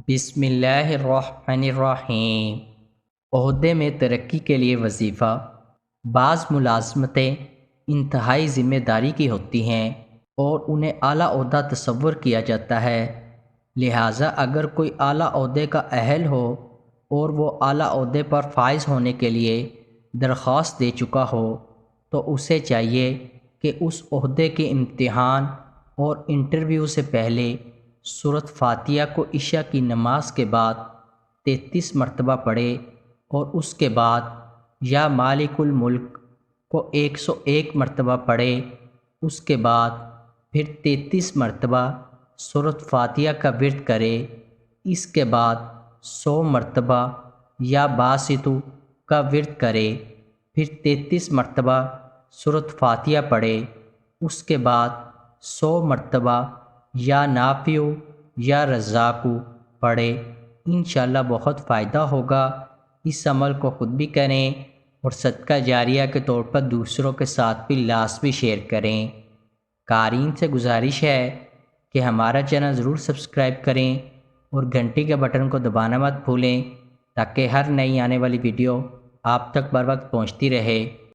بسم اللہ الرحمن الرحیم۔ عہدے میں ترقی کے لیے وظیفہ۔ بعض ملازمتیں انتہائی ذمہ داری کی ہوتی ہیں اور انہیں اعلیٰ عہدہ تصور کیا جاتا ہے، لہٰذا اگر کوئی اعلیٰ عہدے کا اہل ہو اور وہ اعلیٰ عہدے پر فائز ہونے کے لیے درخواست دے چکا ہو تو اسے چاہیے کہ اس عہدے کے امتحان اور انٹرویو سے پہلے سورۃ فاتحہ کو عشاء کی نماز کے بعد 33 مرتبہ پڑھے اور اس کے بعد یا مالک الملک کو 101 مرتبہ پڑھے۔ اس کے بعد پھر 33 مرتبہ سورۃ فاتحہ کا ورد کرے۔ اس کے بعد 100 مرتبہ یا باسطو کا ورد کرے، پھر 33 مرتبہ سورۃ فاتحہ پڑھے۔ اس کے بعد 100 مرتبہ یا نافع یا رزاق پڑھے۔ انشاءاللہ بہت فائدہ ہوگا۔ اس عمل کو خود بھی کریں اور صدقہ جاریہ کے طور پر دوسروں کے ساتھ بھی لازمی شیئر کریں۔ قارئین سے گزارش ہے کہ ہمارا چینل ضرور سبسکرائب کریں اور گھنٹی کے بٹن کو دبانا مت بھولیں تاکہ ہر نئی آنے والی ویڈیو آپ تک بر وقت پہنچتی رہے۔